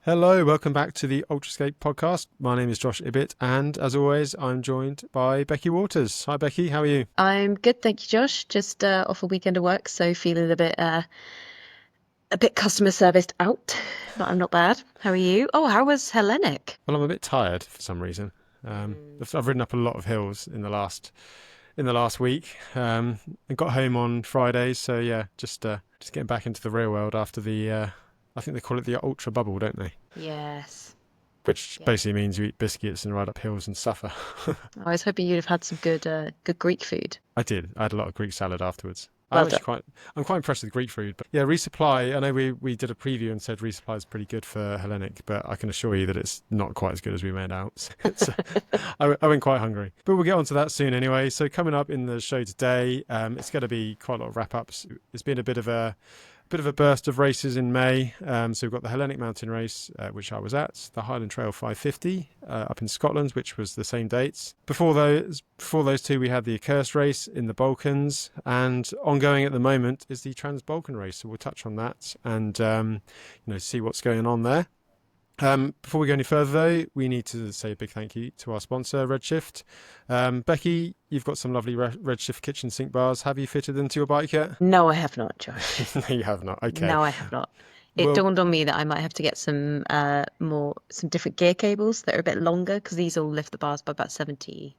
Hello, welcome back to the Ultrascape podcast. My name is Josh Ibbett, and as always, I'm joined by Beccy Waters. Hi, Beccy. How are you? I'm good, thank you, Josh. Just off a weekend of work, so feeling a bit customer serviced out, but I'm not bad. How are you? Oh, how was Hellenic? Well, I'm a bit tired for some reason. Mm. I've ridden up a lot of hills in the last week. And got home on Friday, so yeah, just getting back into the real world after the. I think they call it the ultra bubble, don't they? Yes. Which Yeah. basically means you eat biscuits and ride up hills and suffer. I was hoping you'd have had some good Greek food. I did. I had a lot of Greek salad afterwards. Well done. I'm quite impressed with Greek food. But yeah, resupply. I know we did a preview and said resupply is pretty good for Hellenic, but I can assure you that it's not quite as good as we made out. I went quite hungry, but we'll get onto that soon anyway. So coming up in the show today, it's going to be quite a lot of wrap ups. It's been a bit of a burst of races in May. So we've got the Hellenic Mountain race, which I was at, the Highland Trail 550 up in Scotland, which was the same dates. Before those two, we had the Accursed Race in the Balkans, and ongoing at the moment is the Trans-Balkan race. So we'll touch on that and see what's going on there. Before we go any further, though, we need to say a big thank you to our sponsor, Redshift. Beccy, you've got some lovely Redshift kitchen sink bars. Have you fitted them to your bike yet? No, I have not, Josh. No, you have not. Okay. No, I have not. It Well, dawned on me that I might have to get some different gear cables that are a bit longer because these all lift the bars by about 70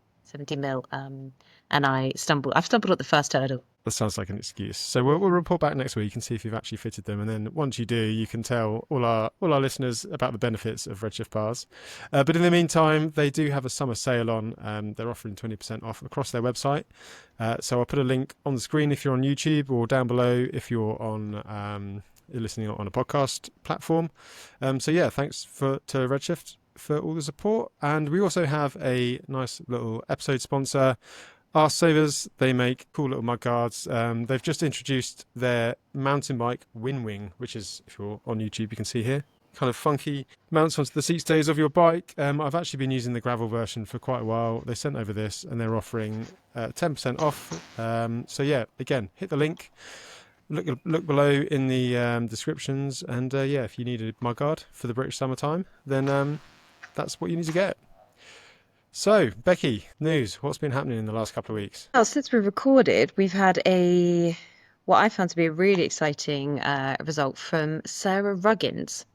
mil. And I've stumbled at the first hurdle. that sounds like an excuse. So we'll report back next week and see if you've actually fitted them. And then once you do, you can tell all our listeners about the benefits of Redshift bars. But in the meantime, they do have a summer sale on. They're offering 20% off across their website. So I'll put a link on the screen if you're on YouTube, or down below if you're on you're listening on a podcast platform. So yeah, thanks to Redshift for all the support. And we also have a nice little episode sponsor, Arse Savers. They make cool little mud guards. They've just introduced their mountain bike Wind Wing, which is, if you're on YouTube, you can see here, kind of funky mounts onto the seat stays of your bike. I've actually been using the gravel version for quite a while. They sent over this and they're offering 10% off. So yeah, again, hit the link. Look below in the descriptions, and yeah, if you need a mud guard for the British summertime, then that's what you need to get. So, Beccy, news. What's been happening in the last couple of weeks? Well, since we recorded, we've had what I found to be a really exciting result from Sarah Ruggins.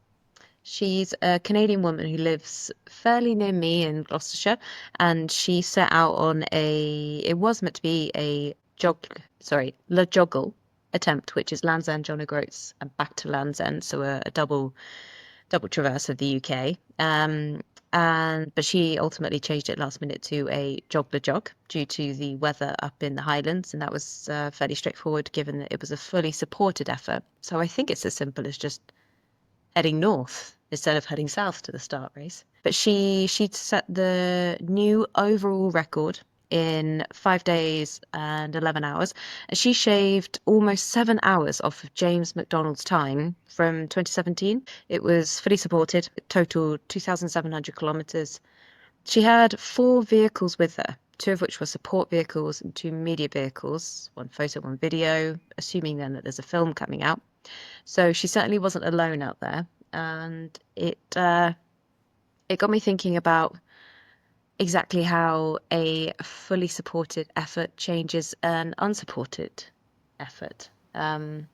She's a Canadian woman who lives fairly near me in Gloucestershire, and she set out on it was meant to be a Le Joggle attempt, which is Land's End, John O'Groats, and back to Land's End, so a double traverse of the UK. But she ultimately changed it last minute to a jog due to the weather up in the Highlands, and that was fairly straightforward given that it was a fully supported effort. So I think it's as simple as just heading north instead of heading south to the start race. But she set the new overall record in 5 days and 11 hours. And she shaved almost 7 hours off of James McDonald's time from 2017. It was fully supported, total 2,700 kilometers. She had 4 vehicles with her, 2 of which were support vehicles and 2 media vehicles, 1 photo, 1 video, assuming then that there's a film coming out. So she certainly wasn't alone out there. And it got me thinking about exactly how a fully supported effort changes an unsupported effort, and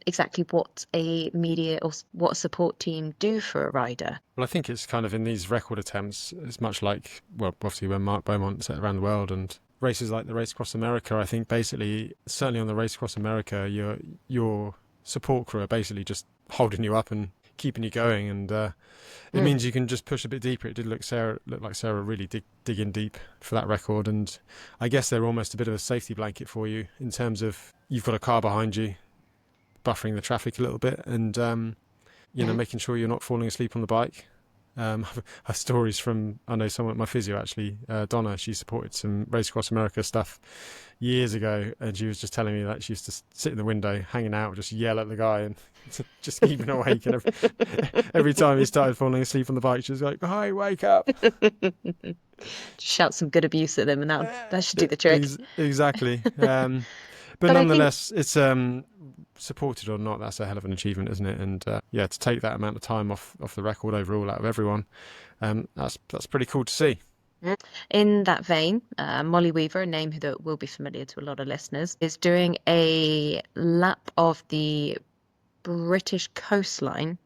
exactly what a media or what a support team do for a rider. Well, I think it's kind of in these record attempts, it's much like, well, obviously when Mark Beaumont set around the world and races like the Race Across America. I think basically, certainly on the Race Across America, your support crew are basically just holding you up and keeping you going, and it means you can just push a bit deeper. It did look like Sarah really digging deep for that record, and I guess they're almost a bit of a safety blanket for you in terms of you've got a car behind you buffering the traffic a little bit, and making sure you're not falling asleep on the bike. Her stories from, I know someone, my physio actually, Donna, she supported some Race Across America stuff years ago, and she was just telling me that she used to sit in the window, hanging out, just yell at the guy and just keep him awake. And every time he started falling asleep on the bike, she was like, "Hi, wake up!" Shout some good abuse at them, and that should do the trick. Exactly. But But I think nonetheless, it's supported or not, that's a hell of an achievement, isn't it? And yeah, to take that amount of time off the record overall out of everyone, that's pretty cool to see. In that vein, Molly Weaver, a name that will be familiar to a lot of listeners, is doing a lap of the British coastline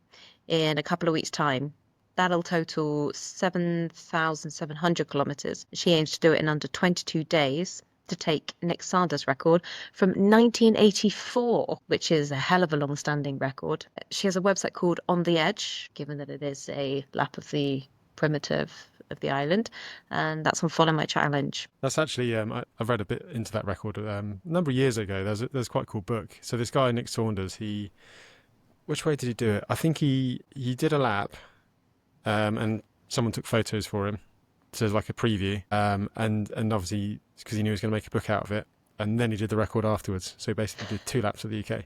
in a couple of weeks' time. That'll total 7,700 kilometers. She aims to do it in under 22 days to take Nick Sanders' record from 1984, which is a hell of a long-standing record. She has a website called On the Edge, given that it is a lap of the primitive of the island, and that's on Follow My Challenge. That's actually I've read a bit into that record a number of years ago. There's quite a cool book. So this guy Nick Saunders, which way did he do it? I think he did a lap, and someone took photos for him, so there's like a preview, and obviously because he knew he was going to make a book out of it, and then he did the record afterwards. So he basically did 2 laps of the UK,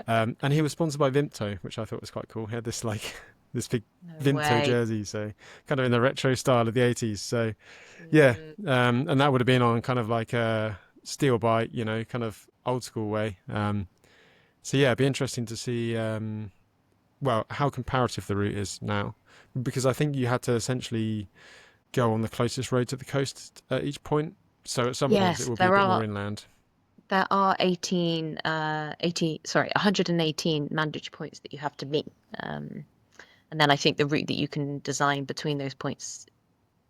and he was sponsored by Vimto, which I thought was quite cool. He had this this big Vimto jersey, so kind of in the retro style of the 80s. So yeah, and that would have been on kind of like a steel bike, kind of old school way. So yeah, it'd be interesting to see how comparative the route is now, because I think you had to essentially go on the closest road to the coast at each point. So at some points it will be a bit more inland. There are 118 mandatory points that you have to meet. And then I think the route that you can design between those points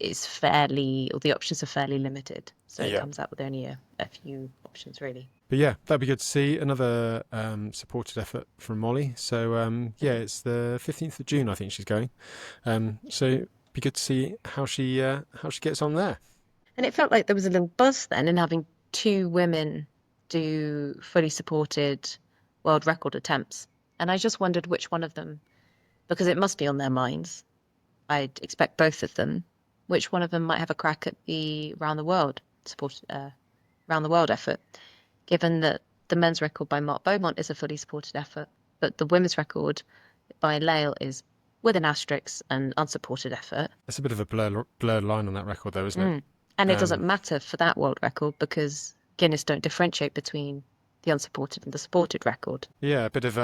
is the options are fairly limited. So it comes out with only a few options, really. But yeah, that'd be good to see. Another supported effort from Molly. So it's the 15th of June, I think she's going. So it'd be good to see how she gets on there. And it felt like there was a little buzz then in having 2 women do fully supported world record attempts. And I just wondered which one of them, because it must be on their minds, I'd expect both of them, which one of them might have a crack at the round the world effort, given that the men's record by Mark Beaumont is a fully supported effort, but the women's record by Lael is with an asterisk, an unsupported effort. It's a bit of a blurred line on that record, though, isn't it? And it doesn't matter for that world record because Guinness don't differentiate between the unsupported and the supported record. Yeah, a bit of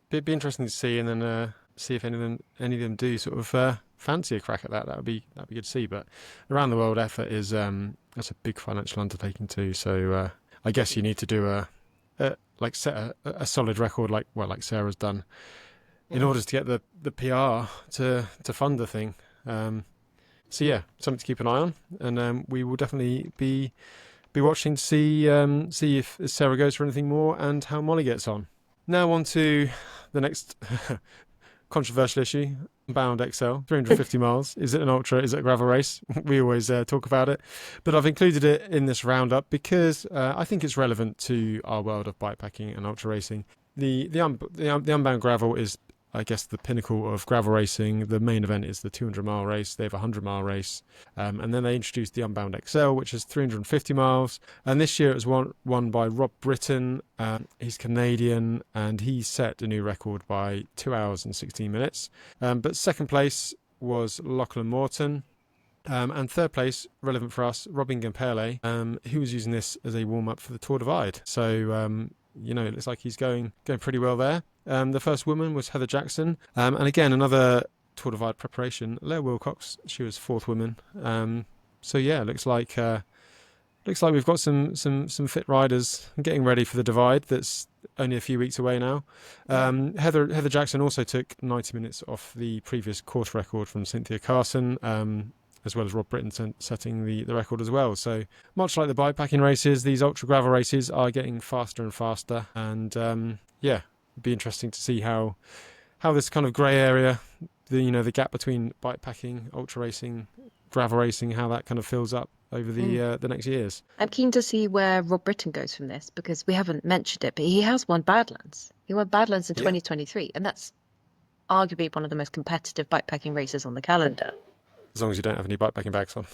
it'd be interesting to see, and then see if any of them do sort of fancy a crack at that. That'd be good to see. But around the world effort is that's a big financial undertaking too. So I guess you need to do set a solid record like Sarah's done in order to get the PR to fund the thing. So yeah, something to keep an eye on, and we will definitely be watching to see if Sarah goes for anything more and how Molly gets on. Now on to the next controversial issue, Bound XL, 350 miles. Is it an ultra? Is it a gravel race? We always talk about it, but I've included it in this roundup because I think it's relevant to our world of bikepacking and ultra racing. The Unbound Gravel is, I guess, the pinnacle of gravel racing. The main event is the 200-mile race. They have a 100-mile race. And then they introduced the Unbound XL, which is 350 miles. And this year it was won by Rob Britton. He's Canadian, and he set a new record by 2 hours and 16 minutes. But second place was Lachlan Morton. And third place, relevant for us, Robin Gempele, who was using this as a warm-up for the Tour Divide. So, it looks like he's going pretty well there. The first woman was Heather Jackson, and again another Tour Divide preparation. Leah Wilcox, she was 4th woman. So yeah, looks like we've got some fit riders getting ready for the Divide. That's only a few weeks away now. Heather Jackson also took 90 minutes off the previous course record from Cynthia Carson, as well as Rob Britton setting the record as well. So much like the bikepacking races, these ultra gravel races are getting faster and faster, and it'd be interesting to see how this kind of grey area, the gap between bikepacking, ultra racing, gravel racing, how that kind of fills up over the next years. I'm keen to see where Rob Britton goes from this, because we haven't mentioned it, but he has won Badlands. He won Badlands in 2023, and that's arguably one of the most competitive bikepacking races on the calendar. As long as you don't have any bikepacking bags on.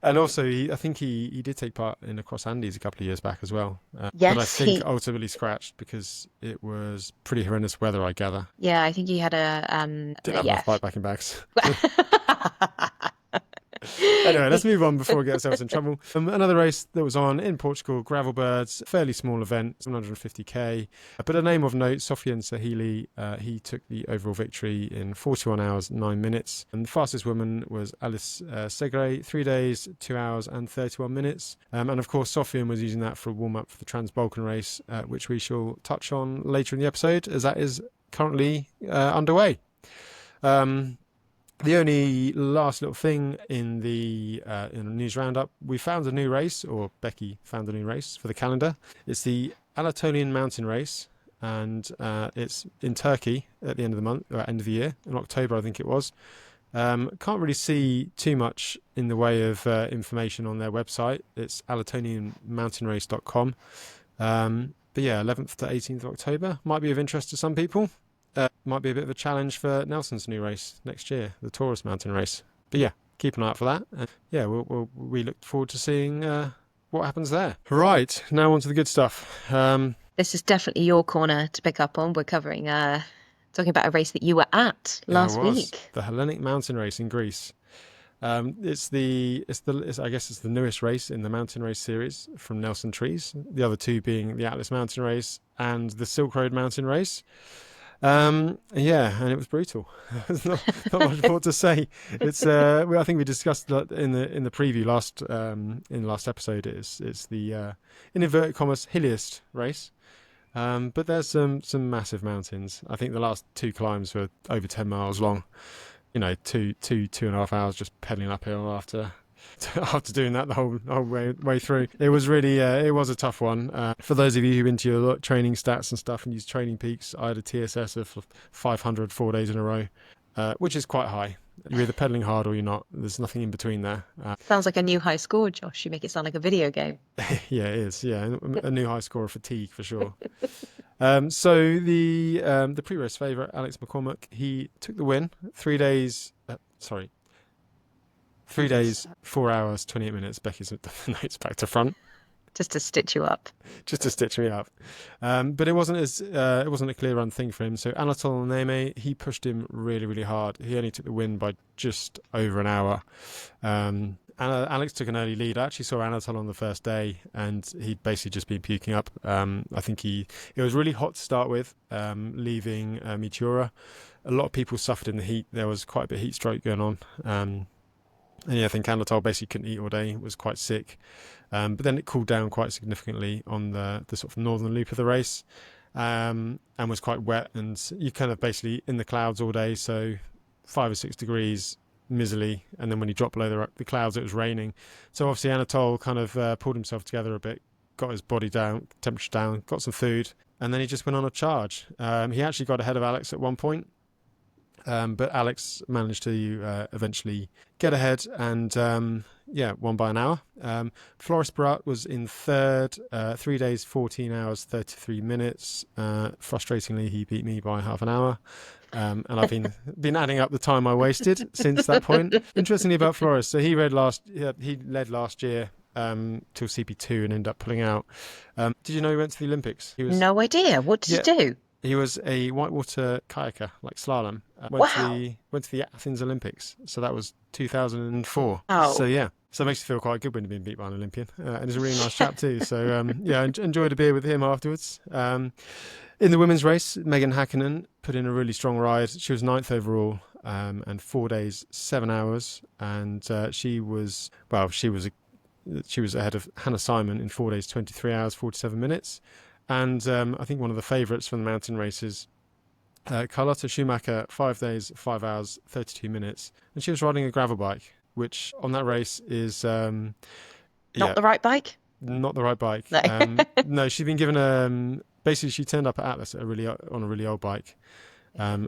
And also, I think he did take part in Across Andes a couple of years back as well. Yes, but I think ultimately scratched because it was pretty horrendous weather, I gather. Yeah, I think he had didn't have enough bikepacking bags. Anyway, let's move on before we get ourselves in trouble. Another race that was on in Portugal, Gravel Birds, fairly small event, 750k. But a name of note, Sofian Sahili, he took the overall victory in 41 hours, 9 minutes. And the fastest woman was Alice Segre, 3 days, 2 hours and 31 minutes. And of course, Sofian was using that for a warm-up for the Trans-Balkan race, which we shall touch on later in the episode, as that is currently underway. The only last little thing in the news roundup, we found a new race, or Beccy found a new race for the calendar. It's the Anatolian Mountain Race, and it's in Turkey at the end of the month, or end of the year, in October I think it was. Can't really see too much in the way of information on their website. It's anatolianmountainrace.com. But yeah, 11th to 18th of October might be of interest to some people. Might be a bit of a challenge for Nelson's new race next year, the Taurus Mountain Race. But yeah, keep an eye out for that. And yeah, we look forward to seeing what happens there. Right, now on to the good stuff. This is definitely your corner to pick up on. We're covering, talking about a race that you were at last week. The Hellenic Mountain Race in Greece. I guess it's the newest race in the mountain race series from Nelson Trees. The other two being the Atlas Mountain Race and the Silk Road Mountain Race. Yeah, and it was brutal. There's not much more to say. It's I think we discussed that in the preview in the last episode. It's the in inverted commas hilliest race, but there's some massive mountains. I think the last two climbs were over 10 miles long. You know, 2.5 hours just pedaling uphill after doing that the whole way through. It was really it was a tough one. For those of you who are into your training stats and stuff and use Training Peaks, I had a TSS of 500 4 days in a row, which is quite high. You're either pedaling hard or you're not. There's nothing in between there. Sounds like a new high score, Josh. You make it sound like a video game. Yeah, it is. Yeah, a new high score of fatigue for sure. So the pre-race favourite, Alex McCormack, he took the win. 3 days. 3 days, 4 hours, 28 minutes. Becky's the notes back to front. Just to stitch you up. Just to stitch me up. But it wasn't a clear run thing for him. So Anatol Neme, he pushed him really, really hard. He only took the win by just over an hour. Alex took an early lead. I actually saw Anatol on the first day, and he'd basically just been puking up. I think it was really hot to start with, leaving Meteora. A lot of people suffered in the heat. There was quite a bit of heat stroke going on. And yeah, I think Anatol basically couldn't eat all day, was quite sick. But then it cooled down quite significantly on the sort of northern loop of the race, and was quite wet. And you kind of basically in the clouds all day, so 5 or 6 degrees, miserly. And then when you drop below the clouds, it was raining. So obviously Anatol kind of pulled himself together a bit, got his body down, temperature down, got some food, and then he just went on a charge. He actually got ahead of Alex at one point. But Alex managed to eventually get ahead and, won by an hour. Floris Barat was in third, 3 days, 14 hours, 33 minutes. Frustratingly, he beat me by half an hour. And I've been adding up the time I wasted since that point. Interestingly about Floris, so he led last year till CP2 and ended up pulling out. Did you know he went to the Olympics? No idea. What did he do? He was a whitewater kayaker, like slalom. Went to the Athens Olympics. So that was 2004. Oh. So yeah. So it makes you feel quite good when you've been beat by an Olympian. And he's a really nice chap too. So enjoyed a beer with him afterwards. In the women's race, Megan Hakkinen put in a really strong ride. She was 9th overall, and 4 days, 7 hours. And she was ahead of Hannah Simon in 4 days, 23 hours, 47 minutes. And I think one of the favourites from the mountain races, Carlotta Schumacher, 5 days, 5 hours, 32 minutes. And she was riding a gravel bike, which on that race is... Not the right bike? Not the right bike. No, no, she'd been given basically she turned up at Atlas on a really old bike,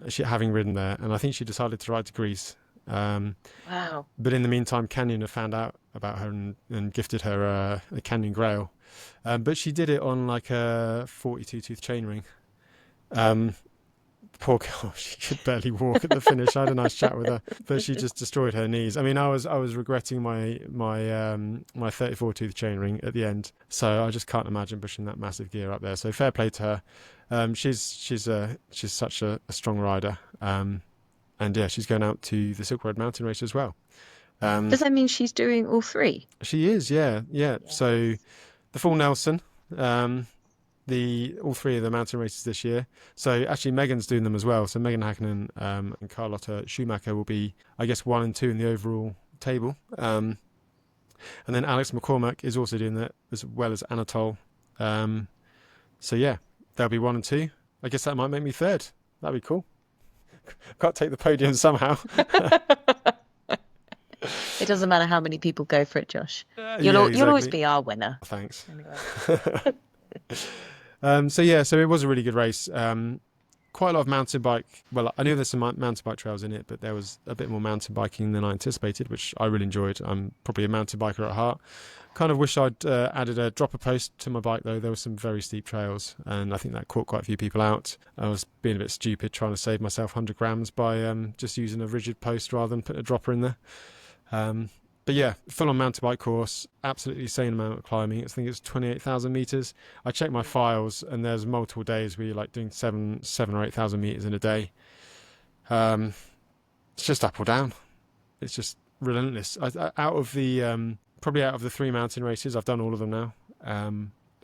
she having ridden there. And I think she decided to ride to Greece. Wow. But in the meantime, Canyon had found out about her and gifted her a Canyon Grail. But she did it on like a 42 tooth chainring. Poor girl, she could barely walk at the finish. I had a nice chat with her, but she just destroyed her knees. I mean, I was regretting my 34 tooth chainring at the end. So I just can't imagine pushing that massive gear up there. So fair play to her. She's such a strong rider. And yeah, she's going out to the Silk Road Mountain Race as well. Um, Does that mean she's doing all three? she is, yeah, yeah. So Yes. the full Nelson, um, the all three of the mountain races this year. So actually, Megan's doing them as well. So Megan Hakkinen and Carlotta Schumacher will be, I guess, 1 and 2 in the overall table. And then Alex McCormack is also doing that, as well as Anatole. So yeah, they'll be 1 and 2. I guess that might make me third. That'd be cool. Got to take the podium somehow. It doesn't matter how many people go for it, Josh. Yeah, You'll always exactly. be our winner. Thanks. Anyway. So it was a really good race. Quite a lot of mountain bike. Well, I knew there's some mountain bike trails in it, but there was a bit more mountain biking than I anticipated, which I really enjoyed. I'm probably a mountain biker at heart. Kind of wish I'd added a dropper post to my bike, though. There were some very steep trails, and I think that caught quite a few people out. I was being a bit stupid trying to save myself 100 grams by just using a rigid post rather than putting a dropper in there. But yeah, full on mountain bike course, absolutely insane amount of climbing. I think it's 28,000 meters. I checked my files, and there's multiple days where you're like doing 7 or 8,000 meters in a day. It's just up or down. It's just relentless. Out of the probably out of the 3 mountain races, I've done all of them now.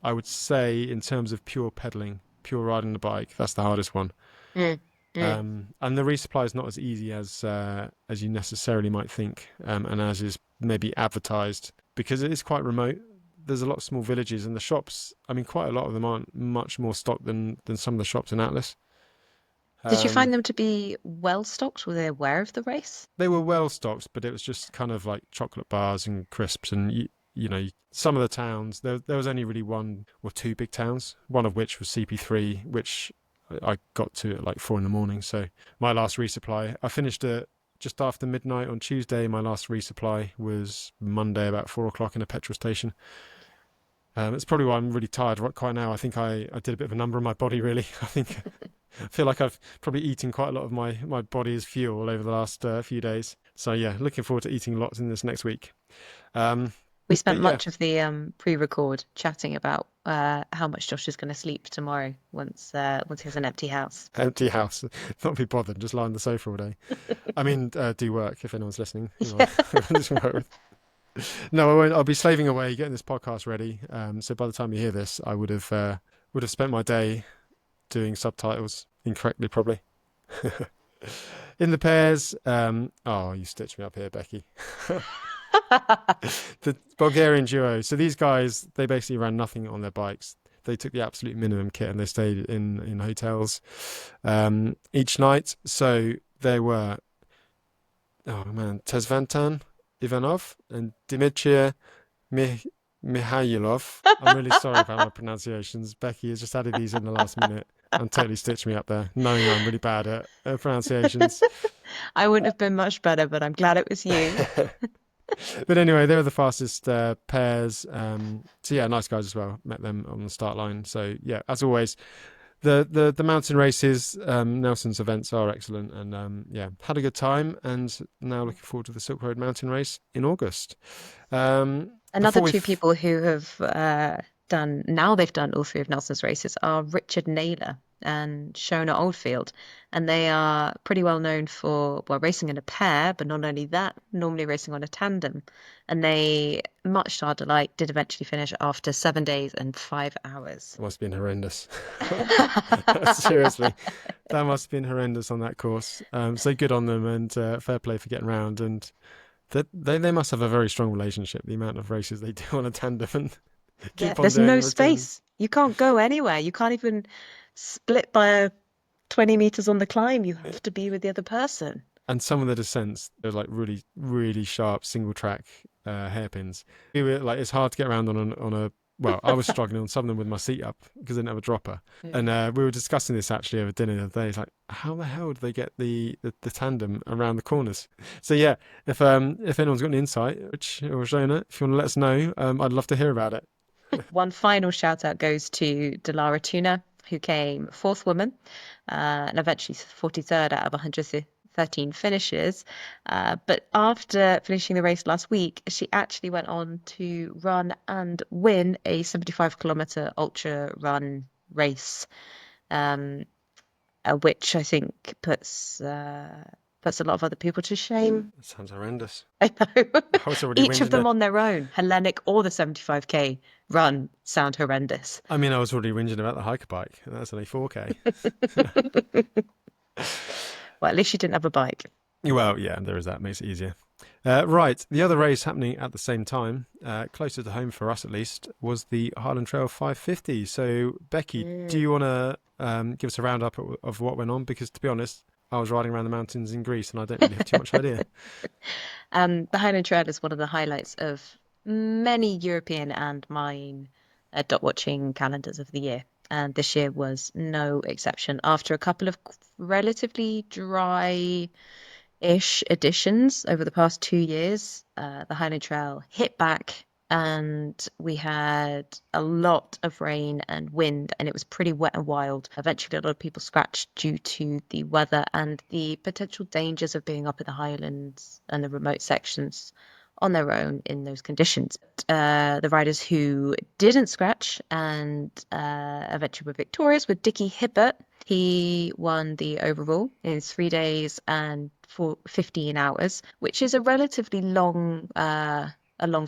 I would say in terms of pure pedaling, pure riding the bike, that's the hardest one. Mm. And the resupply is not as easy as you necessarily might think, and as is maybe advertised, because it is quite remote. There's a lot of small villages, and the shops, I mean, quite a lot of them aren't much more stocked than some of the shops in Atlas. Did you Um, find them to be well stocked? Were they aware of the race? they were well stocked, but it was just kind of like chocolate bars and crisps, and some of the towns, there was only really 1 or 2 big towns, one of which was CP3, which I got to at like 4 a.m. So my last resupply, I finished it just after midnight on Tuesday. My last resupply was Monday about 4 o'clock in a petrol station. It's probably why I'm really tired quite now. I think I did a bit of a number on my body, really. I feel like I've probably eaten quite a lot of my body as fuel over the last few days. So yeah, looking forward to eating lots in this next week. Um, We but spent yeah, much of the pre-record chatting about how much Josh is going to sleep tomorrow once he has an empty house. empty house, not be bothered, just lie on the sofa all day. I mean, do work if anyone's listening. Just work with. No, I won't. I'll be slaving away getting this podcast ready. So by the time you hear this, I would have spent my day doing subtitles incorrectly, probably. In the pairs, oh, you stitched me up here, Becky. The Bulgarian duo. So these guys, they basically ran nothing on their bikes. They took the absolute minimum kit, and they stayed in hotels each night. So they were, oh man, Tezvantan Ivanov and Dmitry Mihailov. I'm really sorry about my pronunciations. Becky has just added these in the last minute and totally stitched me up there, knowing I'm really bad at pronunciations. I wouldn't have been much better, but I'm glad it was you. But anyway, they were the fastest pairs. So yeah, nice guys as well. Met them on the start line. So yeah, as always, the mountain races, Nelson's events are excellent, and yeah, had a good time. And now looking forward to the Silk Road Mountain Race in August. Another two people who have they've done all three of Nelson's races are Richard Naylor and Shona Oldfield, and they are pretty well known for racing in a pair, but not only that, normally racing on a tandem. And they, much to our delight, did eventually finish after 7 days and 5 hours. It must have been horrendous. Seriously, that must have been horrendous on that course. So good on them, and fair play for getting round. And they must have a very strong relationship. The amount of races they do on a tandem and keep on There's doing no in return. space. You can't go anywhere. You can't even split by 20 meters on the climb. You have to be with the other person. And some of the descents, they're like really, really sharp single track hairpins. We were like, it's hard to get around on a. Well, I was struggling on some of them with my seat up because I didn't have a dropper. And we were discussing this actually over dinner the other day. It's like, how the hell do they get the tandem around the corners? So yeah, if anyone's got an insight, Rich or Jonah, if you want to let us know, I'd love to hear about it. One final shout out goes to Delara Tuna, who came fourth woman and eventually 43rd out of 113 finishes. But after finishing the race last week, she actually went on to run and win a 75-kilometer ultra run race, which I think puts puts a lot of other people to shame. That sounds horrendous. I know. I was already Each of whinging them there. on their own, Hellenic or the 75k run, sound horrendous. I mean, I was already whinging about the hiker bike, and that's only 4K. Well, at least you didn't have a bike. Well, yeah, there is that. Makes it easier. Right, the other race happening at the same time, closer to home for us at least, was the Highland Trail 550. So, Beccy, do you want to give us a roundup of what went on? Because, to be honest, I was riding around the mountains in Greece and I don't really have too much idea. The Highland Trail is one of the highlights of many European and mine dot watching calendars of the year. And this year was no exception. After a couple of relatively dry-ish editions over the past 2 years, the Highland Trail hit back and we had a lot of rain and wind, and it was pretty wet and wild. Eventually, a lot of people scratched due to the weather and the potential dangers of being up in the highlands and the remote sections on their own in those conditions. The riders who didn't scratch and eventually were victorious were Dickie Hibbett. He won the overall in 3 days and 15 hours, which is a relatively long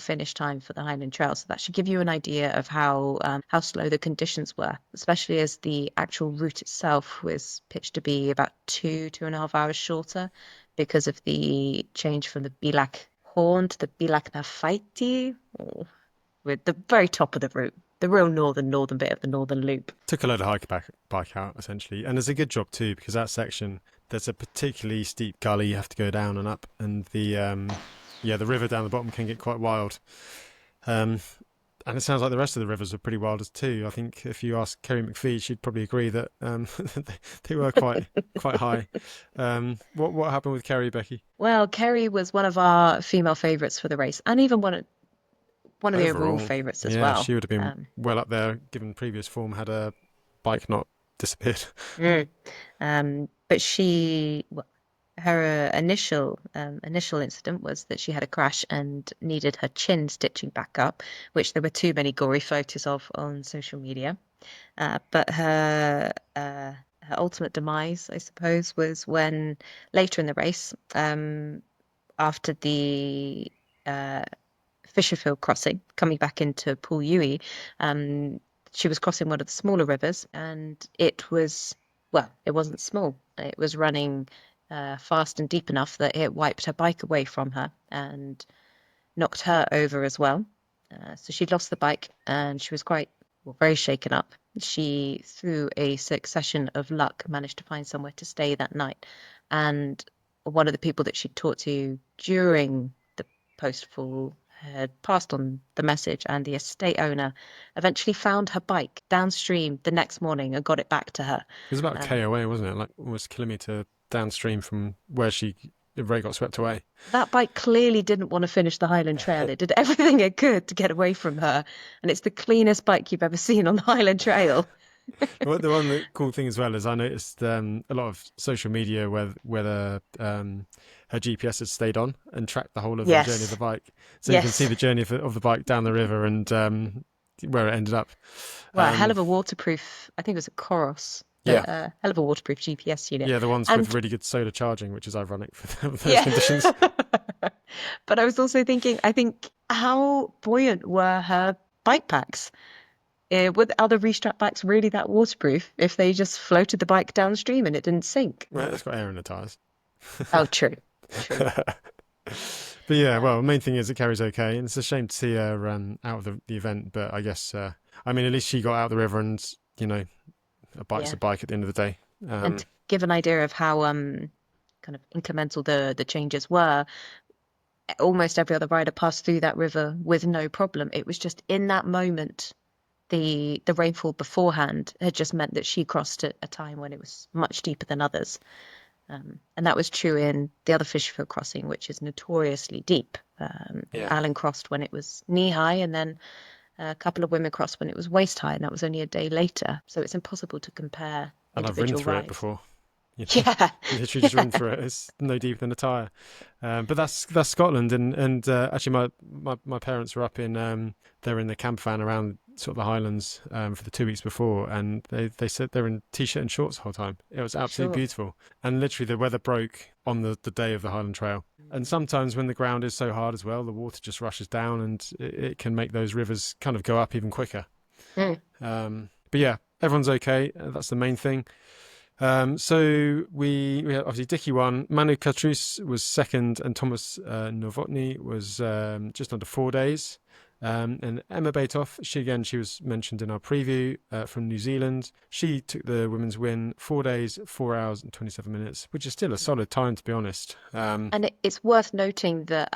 finish time for the Highland Trail. So that should give you an idea of how slow the conditions were, especially as the actual route itself was pitched to be about 2.5 hours shorter because of the change from the Bilak Horn to the Bilak Nafaiti, with the very top of the route, the real northern bit of the northern loop. Took a load of hiker bike out, essentially. And it's a good job, too, because that section, there's a particularly steep gully you have to go down and up. And the river down the bottom can get quite wild. And it sounds like the rest of the rivers are pretty wild too. I think if you ask Kerry McPhee, she'd probably agree that they were quite high. What happened with Kerry, Beccy? Well, Kerry was one of our female favourites for the race, and even one of the overall favourites as well. Yeah, she would have been well up there, given previous form, had her bike not disappeared. But her initial incident was that she had a crash and needed her chin stitching back up, which there were too many gory photos of on social media. But her ultimate demise, I suppose, was when later in the race, after the Fisherfield crossing, coming back into Pool Yui, she was crossing one of the smaller rivers, and it wasn't small. It was running fast and deep enough that it wiped her bike away from her and knocked her over as well. So she'd lost the bike and she was very shaken up. She, through a succession of luck, managed to find somewhere to stay that night. And one of the people that she'd talked to during the post-fall had passed on the message, and the estate owner eventually found her bike downstream the next morning and got it back to her. It was about a K away, wasn't it? Like almost a kilometre downstream from where Ray got swept away. That bike clearly didn't want to finish the Highland Trail. It did everything it could to get away from her, and it's the cleanest bike you've ever seen on the Highland Trail. Well, the cool thing as well is I noticed a lot of social media where her GPS has stayed on and tracked the whole of the journey of the bike. So you can see the journey of the bike down the river and where it ended up. Well, a hell of a waterproof, I think it was a Coros. Hell of a waterproof GPS unit. Yeah, the ones with really good solar charging, which is ironic for those conditions. But I was also thinking, how buoyant were her bike packs? Were the other restrap bikes really that waterproof if they just floated the bike downstream and it didn't sink? Well, it's got air in the tyres. Oh, true. But yeah, well, the main thing is it Kerry's okay, and it's a shame to see her out of the event. But I guess, at least she got out of the river, and a bike's a bike at the end of the day. And to give an idea of how kind of incremental the changes were, almost every other rider passed through that river with no problem. It was just in that moment. The rainfall beforehand had just meant that she crossed at a time when it was much deeper than others. And that was true in the other Fisherfield crossing, which is notoriously deep. Alan crossed when it was knee-high, and then a couple of women crossed when it was waist-high, and that was only a day later. So it's impossible to compare and I've ridden through rides. it before. You know, Yeah. literally just run Yeah. through it. It's no deeper than a tire. But that's Scotland, and actually my parents were up in they're in the camper van around sort of the Highlands for the 2 weeks before, and they said they're in t-shirt and shorts the whole time. It was absolutely Sure. beautiful, and literally the weather broke on the day of the Highland Trail. And sometimes when the ground is so hard as well, the water just rushes down, and it can make those rivers kind of go up even quicker. Mm. But yeah, everyone's okay. That's the main thing. So we had obviously Dicky won, Manu Catrice was second, and Thomas Novotny was just under 4 days. And Emma Batoff, she was mentioned in our preview from New Zealand. She took the women's win, 4 days, 4 hours and 27 minutes, which is still a solid time, to be honest. And it's worth noting that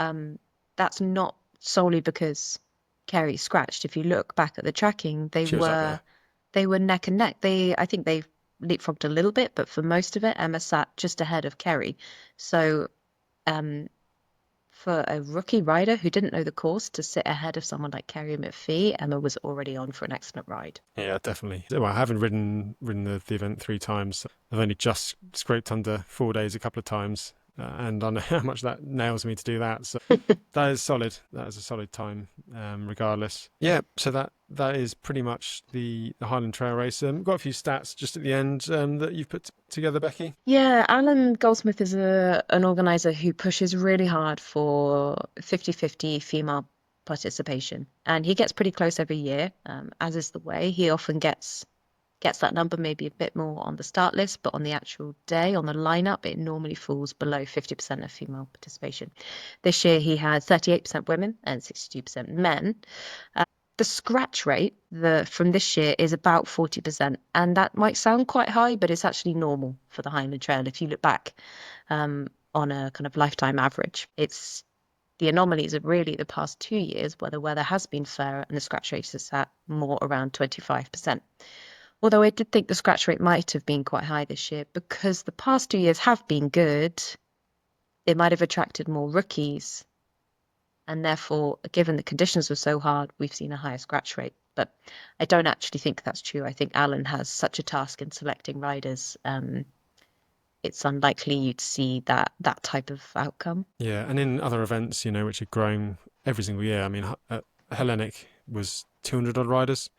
that's not solely because Kerry scratched. If you look back at the tracking, She was up there. they were neck and neck. I think they leapfrogged a little bit, but for most of it, Emma sat just ahead of Kerry. So um, for a rookie rider who didn't know the course to sit ahead of someone like Kerry McPhee, Emma was already on for an excellent ride. Yeah, definitely. Well, I haven't ridden the event 3 times. I've only just scraped under 4 days a couple of times, and I know how much that nails me to do that. So that is solid. That is a solid time, regardless. Yeah. So that is pretty much the Highland Trail race. Got a few stats just at the end that you've put together, Becky. Yeah, Alan Goldsmith is an organizer who pushes really hard for 50-50 female participation, and he gets pretty close every year, as is the way. He often gets that number maybe a bit more on the start list, but on the actual day, on the lineup, it normally falls below 50% of female participation. This year he had 38% women and 62% men. The scratch rate from this year is about 40%, and that might sound quite high, but it's actually normal for the Highland Trail. If you look back on a kind of lifetime average, it's the anomalies are really the past 2 years where the weather has been fairer and the scratch rate is at more around 25%. Although I did think the scratch rate might have been quite high this year because the past 2 years have been good. It might have attracted more rookies, and therefore, given the conditions were so hard, we've seen a higher scratch rate. But I don't actually think that's true. I think Alan has such a task in selecting riders. It's unlikely you'd see that type of outcome. Yeah, and in other events, which are growing every single year. I mean, Hellenic was 200 odd riders.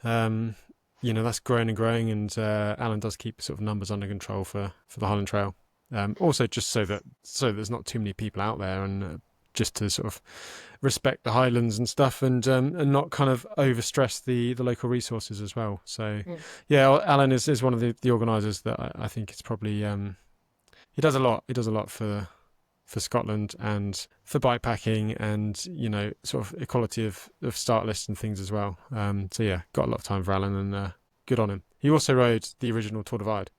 That's growing and growing, and Alan does keep sort of numbers under control for the Highland Trail. Also, just so there's not too many people out there, and just to sort of respect the Highlands and stuff, and not kind of overstress the local resources as well. So, yeah, Alan is one of the organisers that I think it's probably he does a lot. He does a lot for Scotland and for bikepacking, and sort of equality of start lists and things as well. So yeah, got a lot of time for Alan, and good on him. He also rode the original Tour Divide,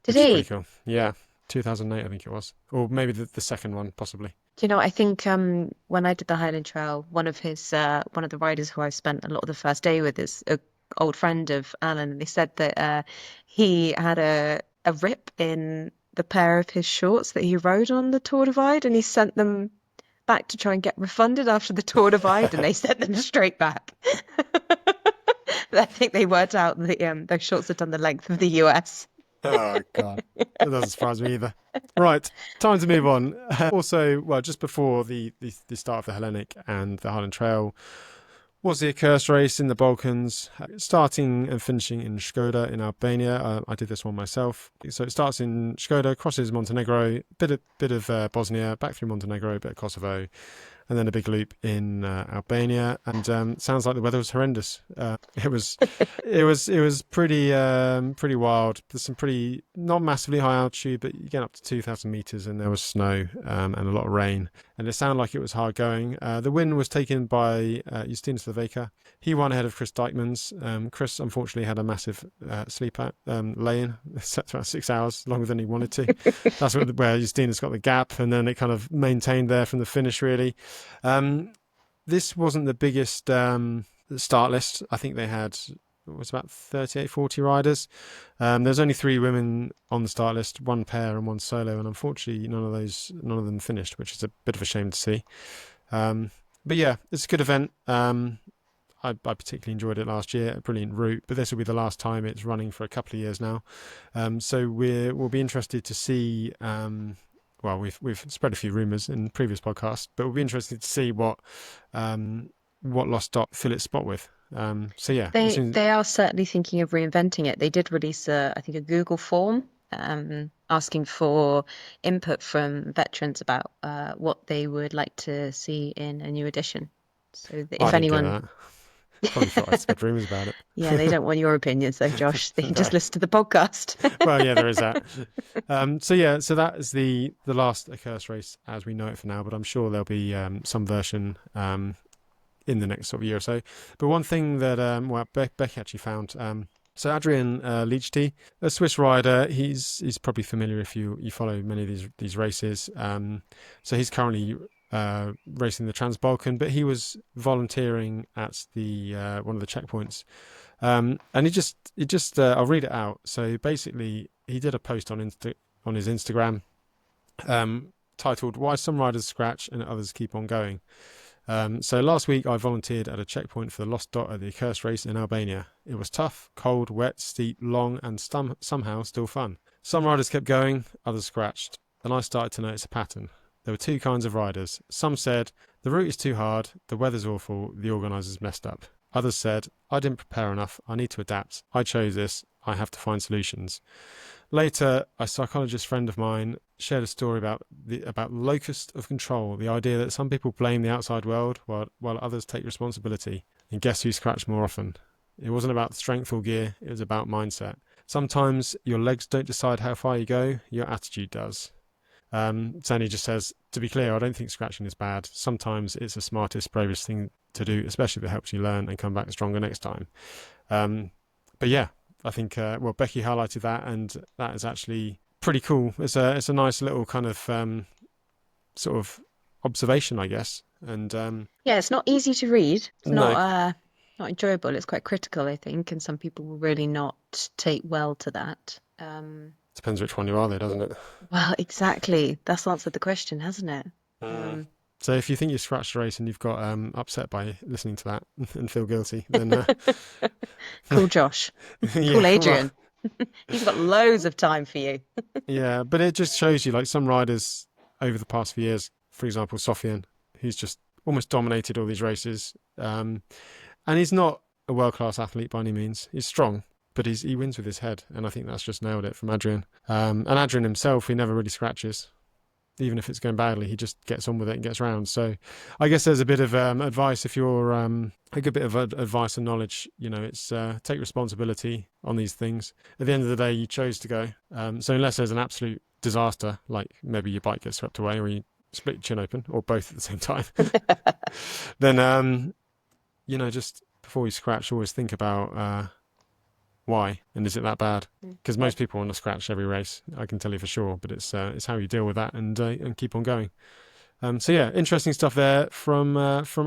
Did which is pretty he? cool. Yeah, 2008 I think it was, or maybe the second one possibly. I think when I did the Highland Trail, one of the riders who I spent a lot of the first day with is a old friend of Alan, and they said that he had a rip in the pair of his shorts that he rode on the Tour Divide, and he sent them back to try and get refunded after the Tour Divide, and they sent them straight back. I think they worked out that those shorts had done the length of the US. Oh God, that doesn't surprise me either. Right, time to move on. Also, well, just before the start of the Hellenic and the Highland Trail was the Accursed Race in the Balkans, starting and finishing in Skoda in Albania. I did this one myself. So it starts in Skoda, crosses Montenegro, bit of Bosnia, back through Montenegro, bit of Kosovo, and then a big loop in Albania. And sounds like the weather was horrendous. It was pretty wild. There's some pretty not massively high altitude, but you get up to 2,000 meters, and there was snow and a lot of rain. And it sounded like it was hard going. The win was taken by Justinas Levejka. He won ahead of Chris Dykmans. Chris unfortunately had a massive sleep lay-in. Set about 6 hours longer than he wanted to. That's where Justinas got the gap, and then it kind of maintained there from the finish really. This wasn't the biggest start list. I think they had about 38, 40 riders. There's only 3 women on the start list, 1 pair and 1 solo, and unfortunately none of them finished, which is a bit of a shame to see. But yeah, it's a good event. I particularly enjoyed it last year. A brilliant route, but this will be the last time it's running for a couple of years now. So we'll be interested to see. Well, we've spread a few rumours in previous podcasts, but we'll be interested to see what Lost Dot fill its spot with. So yeah, They are certainly thinking of reinventing it. They did release I think a Google form asking for input from veterans about what they would like to see in a new edition. So that I if didn't get anyone, that. Probably thought I'd spread rumours about it. yeah, they don't want your opinions though, Josh. They can just No. listen to the podcast. Well, yeah, there is that. So that is the last Accursed Race as we know it for now. But I'm sure there'll be some version in the next sort of year or so. But one thing that Becky actually found. So Adrian Leachty, a Swiss rider, he's probably familiar if you follow many of these races. So he's currently racing the Trans-Balkan, but he was volunteering at the one of the checkpoints. And he just I'll read it out. So basically, he did a post on his Instagram titled "Why Some Riders Scratch and Others Keep on Going." So last week I volunteered at a checkpoint for the Lost Dot at the Accursed Race in Albania. It was tough, cold, wet, steep, long, and somehow still fun. Some riders kept going, others scratched, and I started to notice a pattern. There were two kinds of riders. Some said, the route is too hard, the weather's awful, the organisers messed up. Others said, I didn't prepare enough, I need to adapt, I chose this, I have to find solutions. Later, a psychologist friend of mine shared a story about locus of control, the idea that some people blame the outside world while others take responsibility. And guess who scratched more often? It wasn't about strength or gear, it was about mindset. Sometimes your legs don't decide how far you go, your attitude does. Sandy just says, to be clear, I don't think scratching is bad. Sometimes it's the smartest, bravest thing to do, especially if it helps you learn and come back stronger next time. But yeah, I think Becky highlighted that, and that is actually pretty cool. It's a nice little kind of sort of observation, I guess. And Yeah, it's not easy to read. It's no, not enjoyable. It's quite critical, I think, and some people will really not take well to that. depends which one you are, there, doesn't it? Well, exactly. That's answered the question, hasn't it? So if you think you scratched a race and you've got upset by listening to that and feel guilty, then Cool, Josh. yeah, Cool, Adrian. He's got loads of time for you. yeah, but it just shows you, like, some riders over the past few years, for example, Sofian, who's just almost dominated all these races, and he's not a world-class athlete by any means. He's strong, but he wins with his head, and I think that's just nailed it from Adrian. And Adrian himself, he never really scratches. Even if it's going badly, he just gets on with it and gets round. So I guess there's a bit of advice if you're a good bit of advice and knowledge. You know, it's take responsibility on these things. At the end of the day, you chose to go. So unless there's an absolute disaster, like maybe your bike gets swept away or you split your chin open, or both at the same time, then just before you scratch, always think about why, and is it that bad? Because most people want to scratch every race, I can tell you for sure, but it's how you deal with that and keep on going. So yeah, interesting stuff there from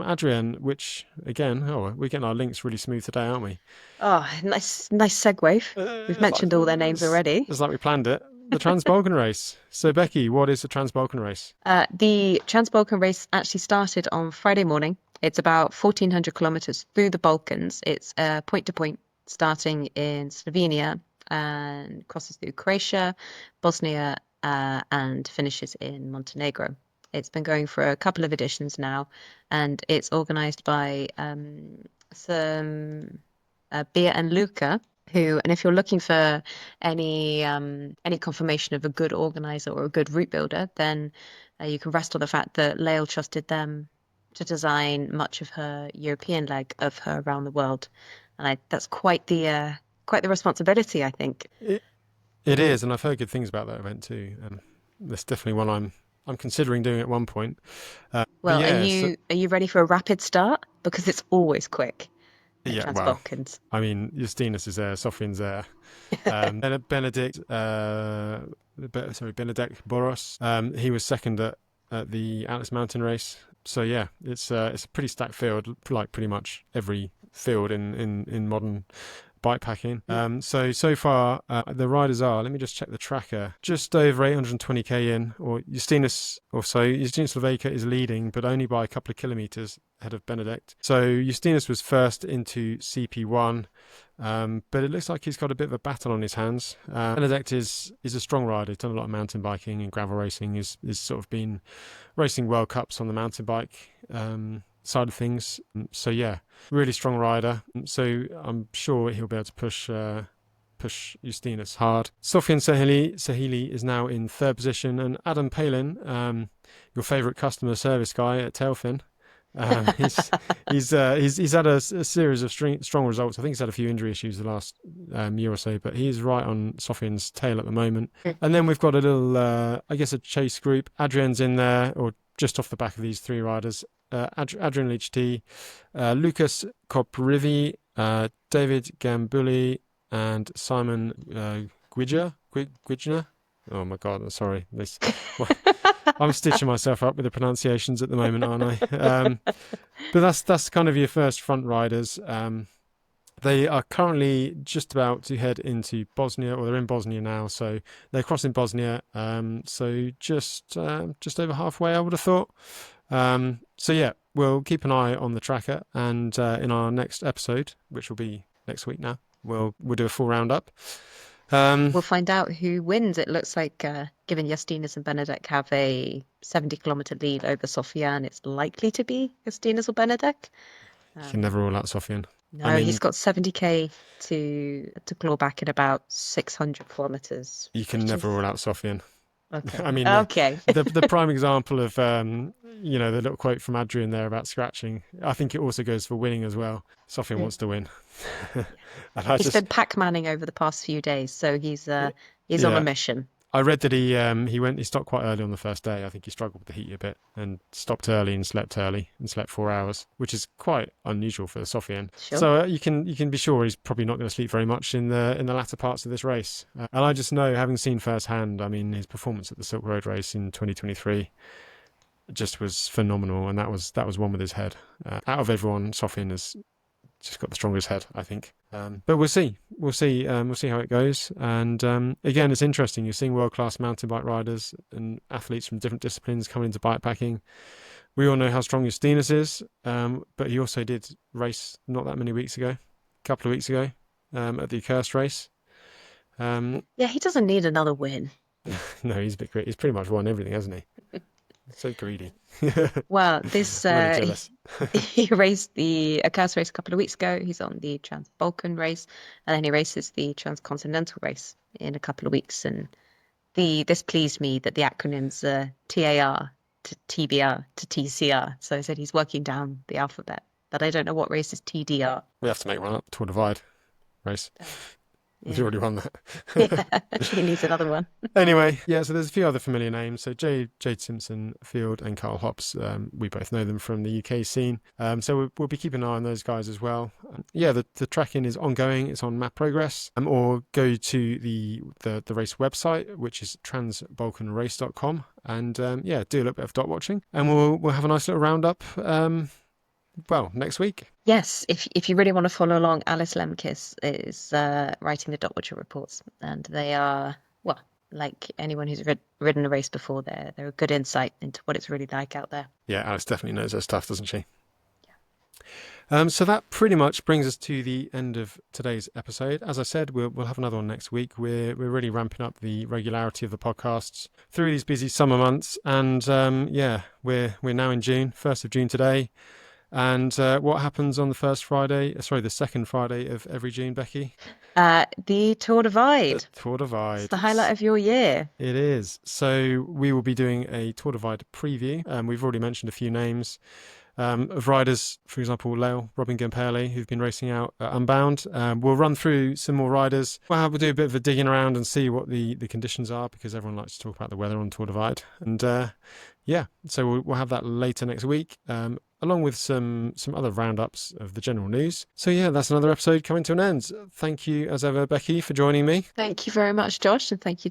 Adrian, which again, we're getting our links really smooth today, aren't we? Oh, nice segue. We've mentioned all their names already. It's like we planned it. The Trans-Balkan Race. So Becky, what is the Trans-Balkan Race? The Trans-Balkan Race actually started on Friday morning. It's about 1,400 kilometers through the Balkans. It's point to point, starting in Slovenia and crosses through Croatia, Bosnia, and finishes in Montenegro. It's been going for a couple of editions now, and it's organized by some Bea and Luca, and if you're looking for any confirmation of a good organizer or a good route builder, then you can rest on the fact that Lael trusted them to design much of her European leg of her around the world. And that's quite the responsibility, I think. It is, and I've heard good things about that event too. That's definitely one I'm considering doing at one point. Well, are you ready for a rapid start? Because it's always quick. Yeah, Trans-Balkans. I mean, Justinas is there, Sofian's there, Benedict Boros. He was second at the Atlas Mountain race. So yeah, it's a pretty stacked field, like pretty much every field in modern bikepacking. So far, the riders are, let me just check the tracker, just over 820k in, or Justinas Slovakia is leading, but only by a couple of kilometers ahead of Benedict. So Justinas was first into CP1, but it looks like he's got a bit of a battle on his hands. Benedict is a strong rider. He's done a lot of mountain biking and gravel racing. He's sort of been racing World Cups on the mountain bike side of things. So yeah, really strong rider. So I'm sure he'll be able to push Justinas hard. Sofian Sahili is now in third position, and Adam Palin, your favourite customer service guy at Tailfin, he's had a series of strong results. I think he's had a few injury issues the last year or so, but he's right on Sofian's tail at the moment. And then we've got a little, I guess, a chase group. Adrian's in there, or just off the back of these three riders. Adrian Lichty, Lucas Koprivi, David Gambuli, and Simon Guijner. Oh my God, I'm sorry. I'm stitching myself up with the pronunciations at the moment, aren't I? But that's kind of your first front riders. They are currently just about to head into Bosnia, or they're in Bosnia now, so they're crossing Bosnia. So just over halfway, I would have thought. So yeah, we'll keep an eye on the tracker, and in our next episode, which will be next week now, we'll do a full roundup. We'll find out who wins. It looks like, given Justinas and Benedict have a 70-kilometer lead over Sofian, it's likely to be Justinas or Benedict. You can never rule out Sofian. No, I mean, he's got 70k to claw back in about 600 kilometers. You can never rule out Sofian. Okay. I mean, the prime example of the little quote from Adrian there about scratching, I think it also goes for winning as well. Sofian wants to win. And he's been Pac-Manning over the past few days, so he's on a mission. I read that he stopped quite early on the first day. I think he struggled with the heat a bit and stopped early and slept 4 hours, which is quite unusual for Sofian. Sure. So you can be sure he's probably not going to sleep very much in the latter parts of this race. And I just know, having seen firsthand, I mean, his performance at the Silk Road race in 2023 just was phenomenal, and that was one with his head. Out of everyone, Sofian has just got the strongest head, I think. But we'll see how it goes. And again, it's interesting. You're seeing world-class mountain bike riders and athletes from different disciplines coming into bikepacking. We all know how strong Justinas is, but he also did race not that many weeks ago, a couple of weeks ago, at the Accursed Race. Yeah, he doesn't need another win. No, he's a bit great. He's pretty much won everything, hasn't he? So greedy. Well, this he raced the Accursed Race a couple of weeks ago. He's on the Balkan race, and then he races the Transcontinental race in a couple of weeks. And this pleased me that the acronyms are TAR to TBR to TCR. So I said he's working down the alphabet, but I don't know what race is TDR. We have to make one up. Tour Divide race. Yeah. He's already won that. Yeah, he needs another one. Anyway, yeah, so there's a few other familiar names. So Jade Simpson Field and Carl Hobbs, we both know them from the UK scene. So we'll be keeping an eye on those guys as well. Yeah, the tracking is ongoing. It's on Map Progress. Or go to the race website, which is transbalkanrace.com. And do a little bit of dot watching. And we'll have a nice little roundup next week. Yes, if you really want to follow along, Alice Lemkis is writing the Dot Watcher reports, and they are, well, like anyone who's ridden a race before, they're a good insight into what it's really like out there. Yeah, Alice definitely knows her stuff, doesn't she? Yeah. So that pretty much brings us to the end of today's episode. As I said, we'll have another one next week. We're really ramping up the regularity of the podcasts through these busy summer months, and we're now in June, 1st of June today. And what happens on the second Friday of every June, Beccy? The Tour Divide. The Tour Divide. It's the highlight of your year. It is. So we will be doing a Tour Divide preview. We've already mentioned a few names of riders, for example, Leo, Robin Gempele, who've been racing out at Unbound. We'll run through some more riders. We'll do a bit of a digging around and see what the conditions are, because everyone likes to talk about the weather on Tour Divide. And so we'll have that later next week, along with some other roundups of the general news. So yeah, that's another episode coming to an end. Thank you as ever, Beccy, for joining me. Thank you very much, Josh, and thank you